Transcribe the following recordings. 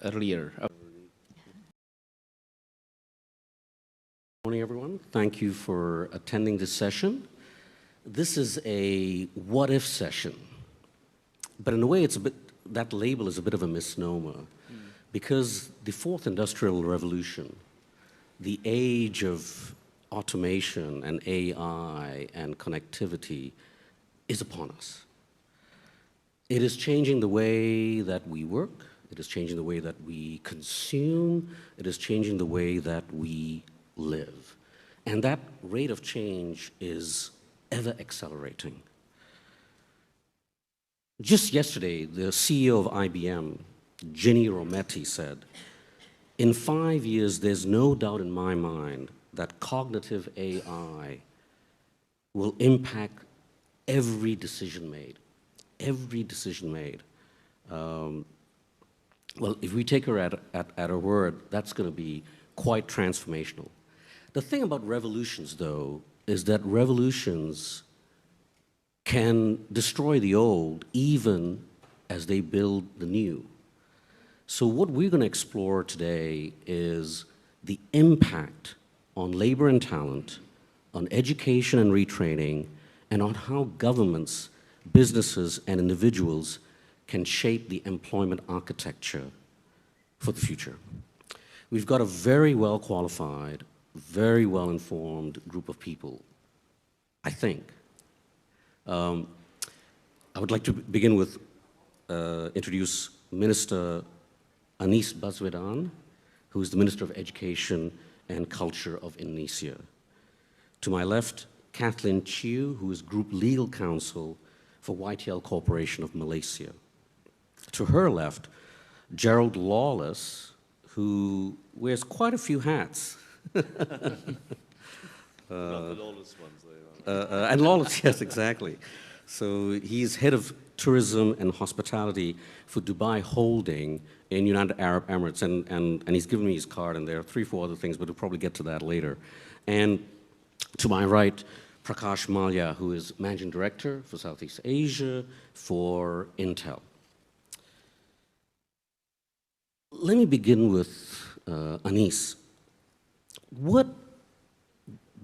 earlier. Good morning, everyone. Thank you for attending this session. This is a what-if session, but in a way, that label is a bit of a misnomer, because the fourth industrial revolution, the age of automation and AI and connectivity, is upon us. It is changing the way that we work. It is changing the way that we consume. It is changing the way that we live. And that rate of change is ever accelerating. Just yesterday, the CEO of IBM, Ginni Rometty, said, "In 5 years, there's no doubt in my mind that cognitive AI will impact every decision made." Every decision made. Well, if we take her at her word, that's going to be quite transformational. The thing about revolutions, though, is that revolutions can destroy the old even as they build the new. So what we're going to explore today is the impact on labor and talent, on education and retraining, and on how governments, businesses, and individuals can shape the employment architecture for the future. We've got a very well qualified, very well informed group of people, I think. I would like to begin with introduce Minister Rasyid Baswedan, who is the Minister of Education and Culture of Indonesia. To my left, Kathleen Chiu, who is Group Legal Counsel for YTL Corporation of Malaysia. To her left, Gerald Lawless, who wears quite a few hats. Not the lawless ones, they are. And Lawless, yes, exactly. So he's head of tourism and hospitality for Dubai Holding in United Arab Emirates, and he's given me his card, and there are 3 or 4 other things, but we'll probably get to that later. And to my right, Prakash Malia, who is Managing Director for Southeast Asia for Intel. Let me begin with Anis.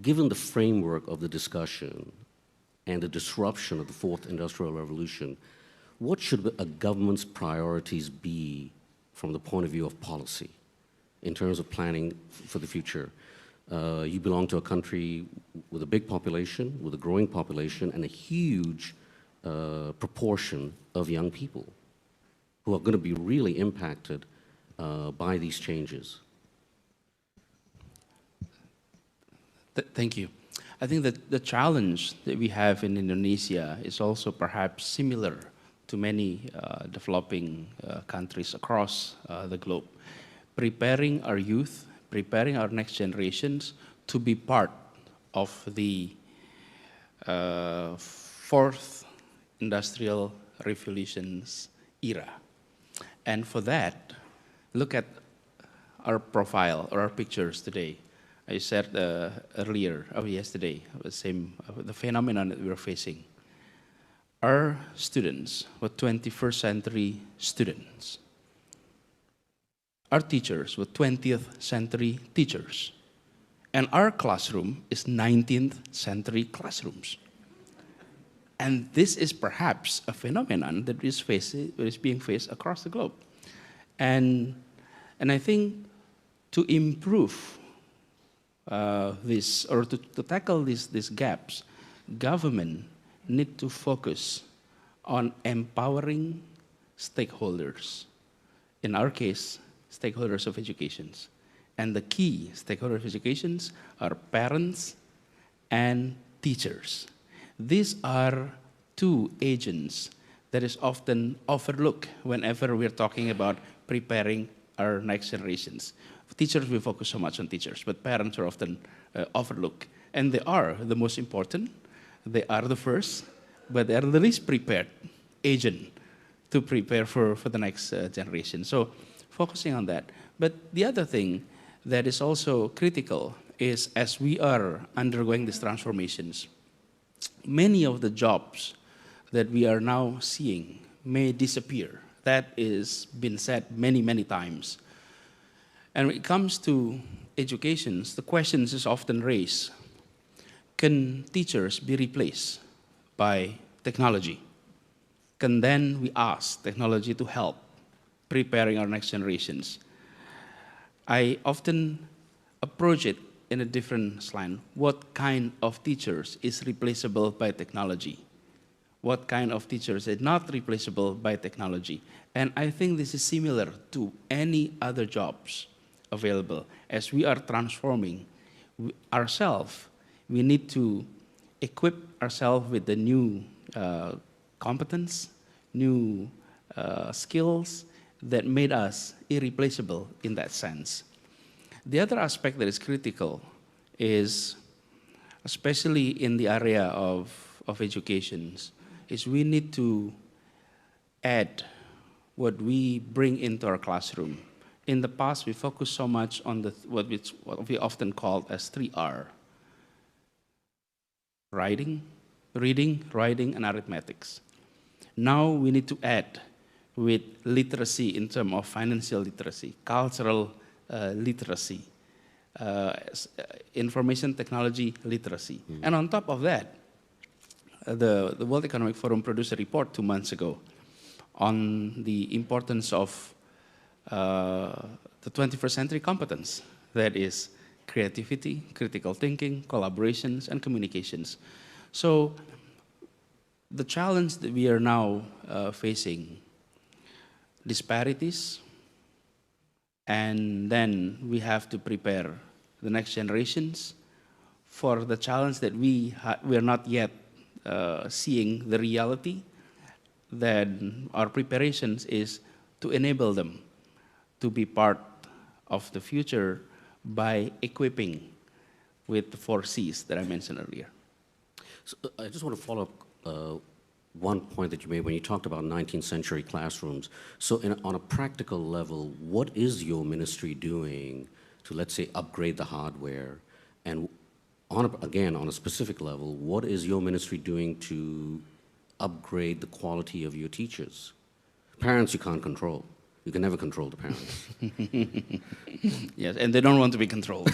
Given the framework of the discussion and the disruption of the fourth industrial revolution, what should a government's priorities be from the point of view of policy in terms of planning for the future? You belong to a country with a big population, with a growing population, and a huge proportion of young people who are going to be really impacted by these changes. Thank you. I think that the challenge that we have in Indonesia is also perhaps similar to many developing countries across the globe. Preparing our youth, preparing our next generations to be part of the fourth industrial revolution's era. And for that, look at our profile or our pictures today. I said yesterday, the phenomenon that we're facing. Our students were 21st century students. Our teachers were 20th century teachers. And our classroom is 19th century classrooms. And this is perhaps a phenomenon that is being faced across the globe. And I think to improve this, or to tackle these gaps, government need to focus on empowering stakeholders. In our case, stakeholders of education. And the key stakeholders of education are parents and teachers. These are 2 agents that is often overlooked whenever we're talking about preparing our next generations. Teachers, we focus so much on teachers, but parents are often overlooked. And they are the most important, they are the first, but they are the least prepared agent to prepare for the next generation. So focusing on that. But the other thing that is also critical is as we are undergoing these transformations, many of the jobs that we are now seeing may disappear. That is been said many, many times. And when it comes to education, the questions is often raised. Can teachers be replaced by technology? Can then we ask technology to help preparing our next generations? I often approach it in a different slant. What kind of teachers is replaceable by technology? What kind of teachers is not replaceable by technology? And I think this is similar to any other jobs available. As we are transforming ourselves, we need to equip ourselves with the new competence, new skills that made us irreplaceable in that sense. The other aspect that is critical is, especially in the area of education, is we need to add what we bring into our classroom. In the past, we focused so much on what we often call as 3R. Reading, writing, and arithmetics. Now we need to add with literacy in terms of financial literacy, cultural literacy, information technology literacy. And on top of that, the World Economic Forum produced a report 2 months ago on the importance of the 21st century competence, that is creativity, critical thinking, collaborations, and communications. So the challenge that we are now facing, disparities, and then we have to prepare the next generations for the challenge that we are not yet seeing the reality. Then our preparations is to enable them to be part of the future by equipping with the 4 C's that I mentioned earlier. So I just want to follow up one point that you made when you talked about 19th century classrooms. So on a practical level, what is your ministry doing to, let's say, upgrade the hardware? And again, on a specific level, what is your ministry doing to upgrade the quality of your teachers? Parents you can't control. You can never control the parents. Yes, and they don't want to be controlled.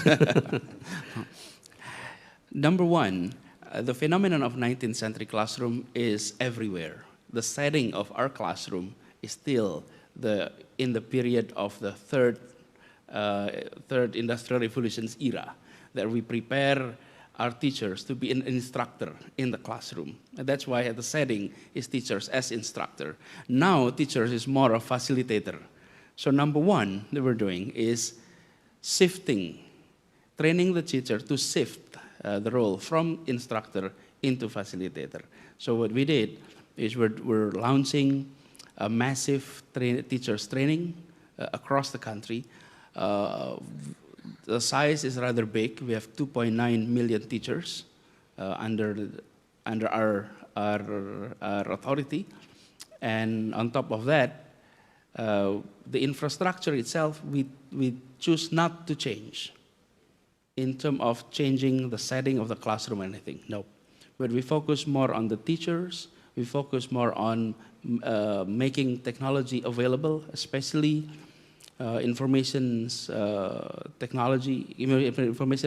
Number one, the phenomenon of 19th century classroom is everywhere. The setting of our classroom is still in the period of the third industrial revolutions era, that we prepare our teachers to be an instructor in the classroom. And that's why the setting is teachers as instructor. Now teachers is more a facilitator. So number one that we're doing is training the teacher to shift the role from instructor into facilitator. So what we did is we're launching a massive teachers training across the country. The size is rather big. We have 2.9 million teachers under our authority. And on top of that, the infrastructure itself, we choose not to change in terms of changing the setting of the classroom or anything. No. But we focus more on the teachers. We focus more on making technology available, especially information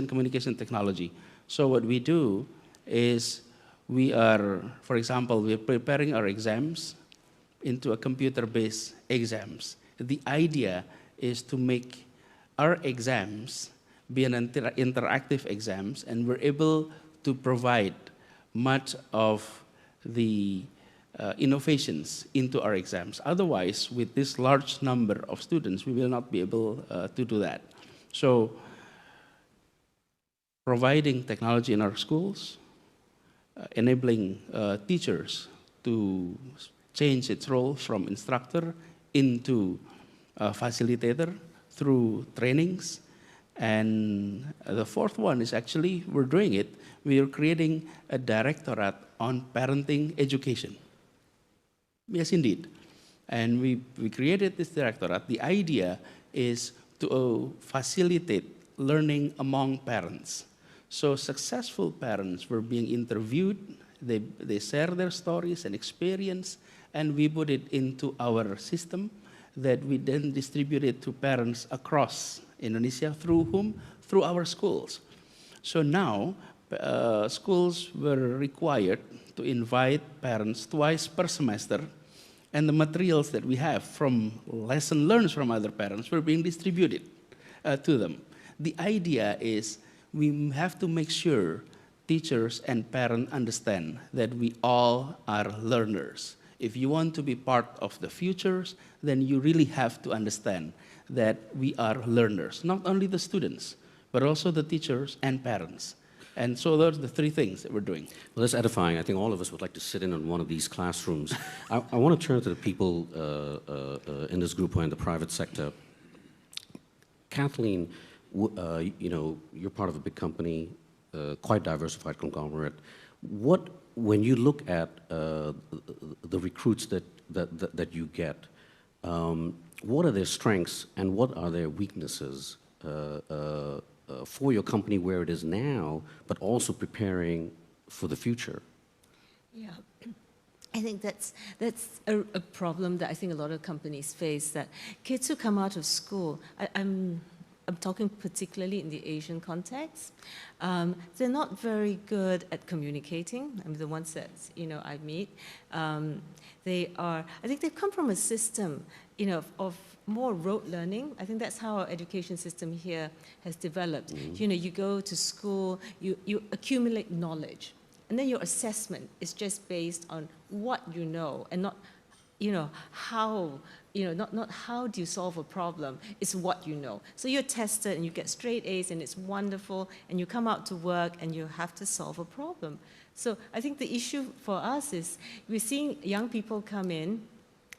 communication technology. So what we do is we are, for example, we are preparing our exams into a computer-based exams. The idea is to make our exams be an interactive exams, and we're able to provide much of the innovations into our exams. Otherwise, with this large number of students, we will not be able to do that. So, providing technology in our schools, enabling teachers to change its role from instructor into facilitator through trainings. And the fourth one is actually, we're doing it, we are creating a directorate on parenting education. Yes, indeed. And we created this directorate. The idea is to facilitate learning among parents. So successful parents were being interviewed, they share their stories and experience, and we put it into our system that we then distribute it to parents across Indonesia through whom? Through our schools. So now, schools were required to invite parents twice per semester, and the materials that we have from lesson learned from other parents were being distributed to them. The idea is we have to make sure teachers and parents understand that we all are learners. If you want to be part of the futures, then you really have to understand that we are learners, not only the students, but also the teachers and parents. And so those are the three things that we're doing. Well, that's edifying. I think all of us would like to sit in on one of these classrooms. I want to turn to the people in this group who are in the private sector. Kathleen, you know, you're part of a big company, quite diversified conglomerate. When you look at the recruits that you get, what are their strengths and what are their weaknesses for your company where it is now, but also preparing for the future? Yeah, I think that's a problem that I think a lot of companies face, that kids who come out of school, I'm talking particularly in the Asian context, they're not very good at communicating. I mean, the ones that, you know, I meet, I think they've come from a system, you know, of more rote learning. I think that's how our education system here has developed. Mm-hmm. You know, you go to school, you accumulate knowledge, and then your assessment is just based on what you know, and not, you know, how, you know, not how do you solve a problem, it's what you know. So you're tested and you get straight A's and it's wonderful, and you come out to work and you have to solve a problem. So I think the issue for us is we're seeing young people come in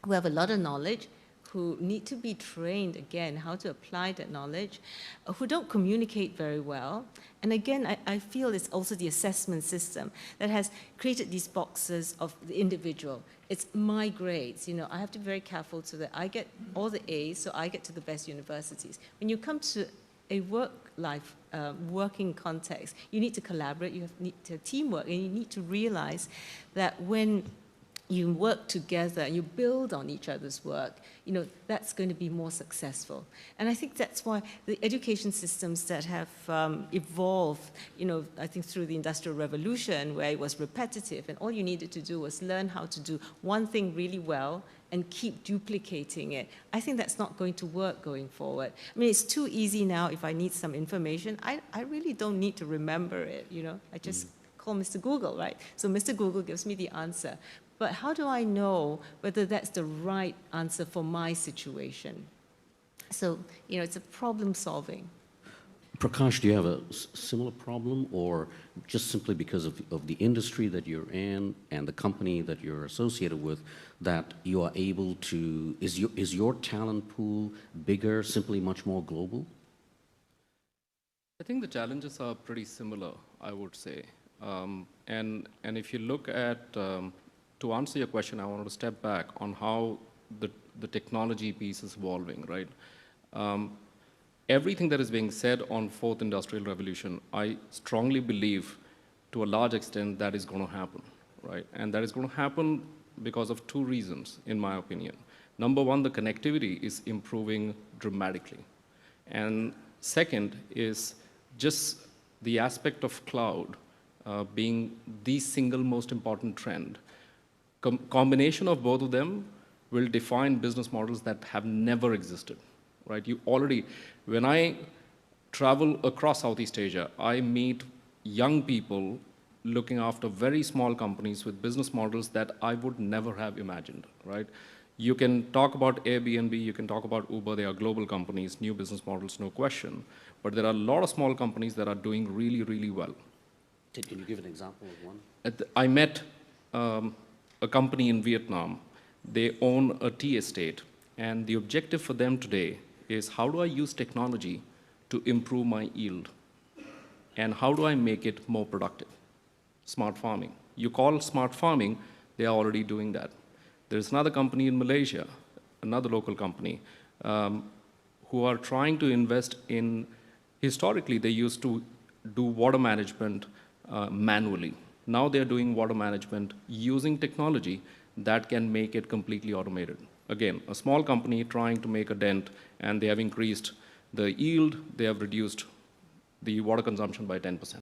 who have a lot of knowledge, who need to be trained again how to apply that knowledge, who don't communicate very well. And again, I feel it's also the assessment system that has created these boxes of the individual. It's my grades, you know, I have to be very careful so that I get all the A's, so I get to the best universities. When you come to a working context, you need to collaborate, you need to have teamwork, and you need to realize that when you work together and you build on each other's work, you know, that's going to be more successful. And I think that's why the education systems that have evolved, you know, I think through the Industrial Revolution, where it was repetitive and all you needed to do was learn how to do one thing really well and keep duplicating it. I think that's not going to work going forward. I mean, it's too easy now. If I need some information, I really don't need to remember it, you know. I just call Mr. Google, right? So Mr. Google gives me the answer. But how do I know whether that's the right answer for my situation? So, you know, it's a problem solving. Prakash, do you have a similar problem, or just simply because of the industry that you're in and the company that you're associated with, that you are able to, is your talent pool bigger, simply much more global? I think the challenges are pretty similar, I would say. And if you look at, to answer your question, I wanted to step back on how the technology piece is evolving, right? Everything that is being said on Fourth Industrial Revolution, I strongly believe to a large extent that is going to happen, right? And that is going to happen because of two reasons, in my opinion. Number one, the connectivity is improving dramatically. And second is just the aspect of cloud being the single most important trend. Combination of both of them will define business models that have never existed, right? You already, when I travel across Southeast Asia, I meet young people looking after very small companies with business models that I would never have imagined, right? You can talk about Airbnb, you can talk about Uber, they are global companies, new business models, no question. But there are a lot of small companies that are doing really, really well. Can you give an example of one? I met a company in Vietnam. They own a tea estate, and the objective for them today is how do I use technology to improve my yield? And how do I make it more productive? Smart farming. You call smart farming, they are already doing that. There's another company in Malaysia, another local company, who are trying to invest in, historically they used to do water management manually. Now they're doing water management using technology. that can make it completely automated. Again, a small company trying to make a dent, and they have increased the yield, they have reduced the water consumption by 10%.